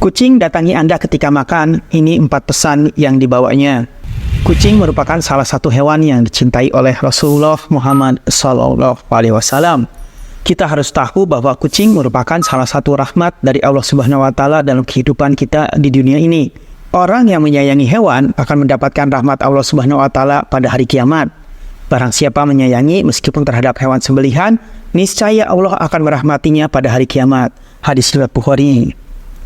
Kucing datangi Anda ketika makan, ini 4 pesan yang dibawanya. Kucing merupakan salah satu hewan yang dicintai oleh Rasulullah Muhammad SAW. Kita harus tahu bahwa kucing merupakan salah satu rahmat dari Allah Subhanahu wa Ta'ala dalam kehidupan kita di dunia ini. Orang yang menyayangi hewan akan mendapatkan rahmat Allah Subhanahu wa Ta'ala pada hari kiamat. Barang siapa menyayangi meskipun terhadap hewan sembelihan, niscaya Allah akan merahmatinya pada hari kiamat. Hadis riwayat Bukhari.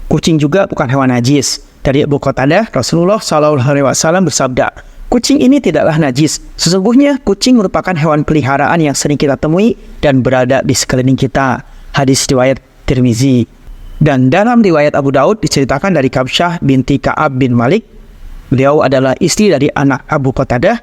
Kucing juga bukan hewan najis. Dari Abu Qatadah, Rasulullah SAW bersabda, kucing ini tidaklah najis. Sesungguhnya kucing merupakan hewan peliharaan yang sering kita temui dan berada di sekeliling kita. Hadis riwayat Tirmizi. Dan dalam riwayat Abu Daud diceritakan dari Kabsyah binti Ka'ab bin Malik, beliau adalah istri dari anak Abu Qatadah,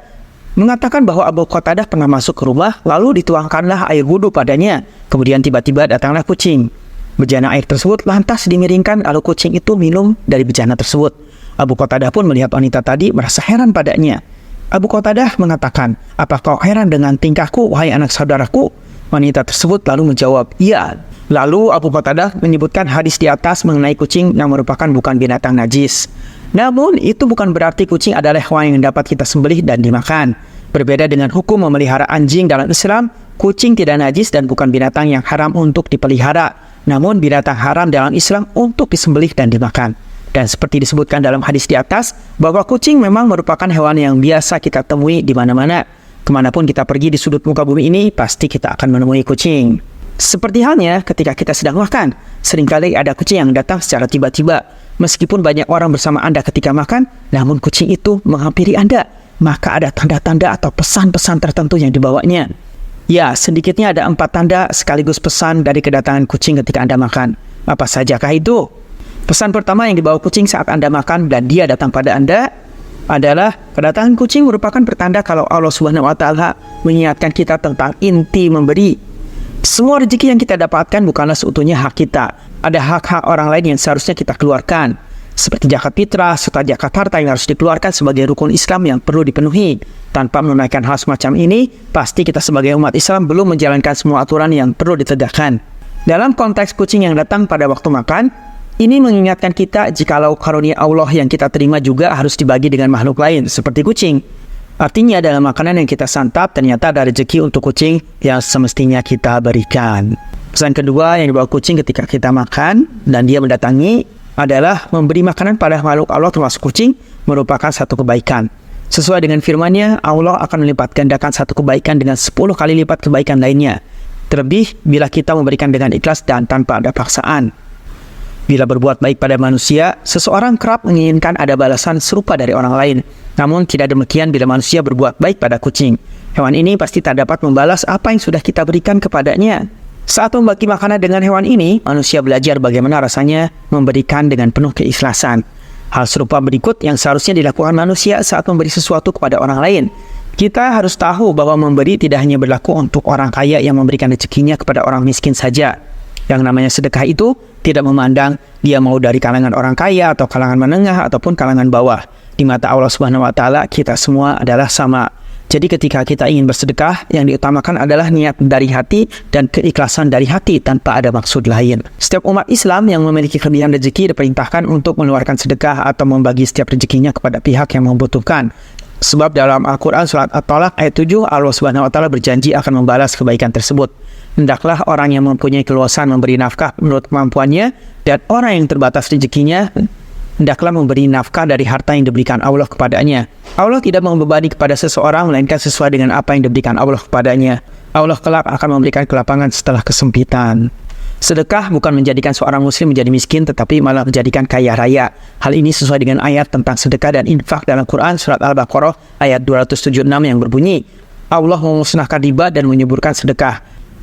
mengatakan bahwa Abu Qatadah pernah masuk ke rumah, lalu dituangkanlah air wudhu padanya. Kemudian tiba-tiba datanglah kucing. Bejana air tersebut lantas dimiringkan, lalu kucing itu minum dari bejana tersebut. Abu Qatadah pun melihat wanita tadi, merasa heran padanya. Abu Qatadah mengatakan, "Apa kau heran dengan tingkahku, wahai anak saudaraku?" Wanita tersebut lalu menjawab, "Iya." Lalu Abu Qatadah menyebutkan hadis di atas mengenai kucing yang merupakan bukan binatang najis. Namun itu bukan berarti kucing adalah hewan yang dapat kita sembelih dan dimakan. Berbeda dengan hukum memelihara anjing dalam Islam, kucing tidak najis dan bukan binatang yang haram untuk dipelihara. Namun binatang haram dalam Islam untuk disembelih dan dimakan. Dan seperti disebutkan dalam hadis di atas, bahwa kucing memang merupakan hewan yang biasa kita temui di mana-mana. Kemanapun kita pergi di sudut muka bumi ini, pasti kita akan menemui kucing. Seperti halnya ketika kita sedang makan, seringkali ada kucing yang datang secara tiba-tiba. Meskipun banyak orang bersama Anda ketika makan, namun kucing itu menghampiri Anda, maka ada tanda-tanda atau pesan-pesan tertentu yang dibawanya. Ya, sedikitnya ada 4 tanda sekaligus pesan dari kedatangan kucing ketika Anda makan. Apa sajakah itu? Pesan pertama yang dibawa kucing saat Anda makan dan dia datang pada Anda adalah kedatangan kucing merupakan pertanda kalau Allah Subhanahu wa Ta'ala mengingatkan kita tentang inti memberi. Semua rezeki yang kita dapatkan bukanlah seutuhnya hak kita. Ada hak-hak orang lain yang seharusnya kita keluarkan, seperti zakat fitrah serta zakat harta yang harus dikeluarkan sebagai rukun Islam yang perlu dipenuhi. Tanpa menunaikan hal semacam ini, pasti kita sebagai umat Islam belum menjalankan semua aturan yang perlu ditegakkan. Dalam konteks kucing yang datang pada waktu makan, ini mengingatkan kita jikalau karunia Allah yang kita terima juga harus dibagi dengan makhluk lain, seperti kucing. Artinya dalam makanan yang kita santap ternyata ada rezeki untuk kucing yang semestinya kita berikan. Pesan kedua yang dibawa kucing ketika kita makan dan dia mendatangi adalah memberi makanan pada makhluk Allah termasuk kucing merupakan satu kebaikan. Sesuai dengan firman-Nya, Allah akan melipat gandakan satu kebaikan dengan 10 kali lipat kebaikan lainnya. Terlebih bila kita memberikan dengan ikhlas dan tanpa ada paksaan. Bila berbuat baik pada manusia, seseorang kerap menginginkan ada balasan serupa dari orang lain. Namun tidak demikian bila manusia berbuat baik pada kucing. Hewan ini pasti tak dapat membalas apa yang sudah kita berikan kepadanya. Saat membagi makanan dengan hewan ini, manusia belajar bagaimana rasanya memberikan dengan penuh keikhlasan. Hal serupa berikut yang seharusnya dilakukan manusia saat memberi sesuatu kepada orang lain. Kita harus tahu bahwa memberi tidak hanya berlaku untuk orang kaya yang memberikan rezekinya kepada orang miskin saja. Yang namanya sedekah itu tidak memandang dia mau dari kalangan orang kaya atau kalangan menengah ataupun kalangan bawah. Di mata Allah Subhanahu wa Ta'ala kita semua adalah sama. Jadi ketika kita ingin bersedekah, yang diutamakan adalah niat dari hati dan keikhlasan dari hati tanpa ada maksud lain. Setiap umat Islam yang memiliki kelebihan rezeki diperintahkan untuk mengeluarkan sedekah atau membagi setiap rezekinya kepada pihak yang membutuhkan. Sebab dalam Al-Quran surat At-Talaq ayat 7, Allah Subhanahu wa Ta'ala berjanji akan membalas kebaikan tersebut. Hendaklah orang yang mempunyai keluasan memberi nafkah menurut kemampuannya, dan orang yang terbatas rezekinya hendaklah memberi nafkah dari harta yang diberikan Allah kepadanya. Allah tidak membebani kepada seseorang melainkan sesuai dengan apa yang diberikan Allah kepadanya. Allah kelak akan memberikan kelapangan setelah kesempitan. Sedekah bukan menjadikan seorang muslim menjadi miskin, tetapi malah menjadikan kaya raya. Hal ini sesuai dengan ayat tentang sedekah dan infak dalam Quran surat Al-Baqarah ayat 276 yang berbunyi, Allah memusnahkan riba dan menyuburkan sedekah.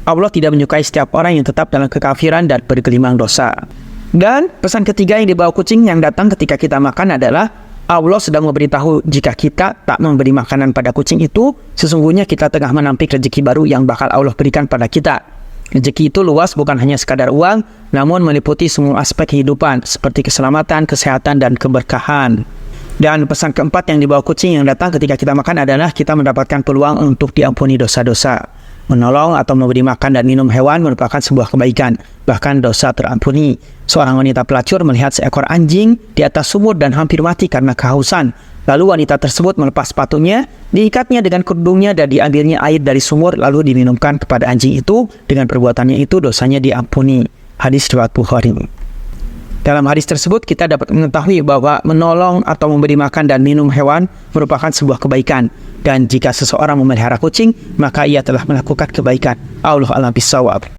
Allah tidak menyukai setiap orang yang tetap dalam kekafiran dan bergelimang dosa. Dan pesan ketiga yang dibawa kucing yang datang ketika kita makan adalah Allah sedang memberitahu jika kita tak memberi makanan pada kucing itu, sesungguhnya kita tengah menampik rezeki baru yang bakal Allah berikan pada kita. Rezeki itu luas, bukan hanya sekadar uang, namun meliputi semua aspek kehidupan seperti keselamatan, kesehatan, dan keberkahan. Dan pesan keempat yang dibawa kucing yang datang ketika kita makan adalah kita mendapatkan peluang untuk diampuni dosa-dosa. Menolong atau memberi makan dan minum hewan merupakan sebuah kebaikan, bahkan dosa terampuni. Seorang wanita pelacur melihat seekor anjing di atas sumur dan hampir mati karena kehausan. Lalu wanita tersebut melepas sepatunya, diikatnya dengan kerudungnya dan diambilnya air dari sumur lalu diminumkan kepada anjing itu. Dengan perbuatannya itu dosanya diampuni. Hadis riwayat Bukhari. Dalam hadis tersebut kita dapat mengetahui bahwa menolong atau memberi makan dan minum hewan merupakan sebuah kebaikan. Dan jika seseorang memelihara kucing, maka ia telah melakukan kebaikan. Allahu a'lam bishawab.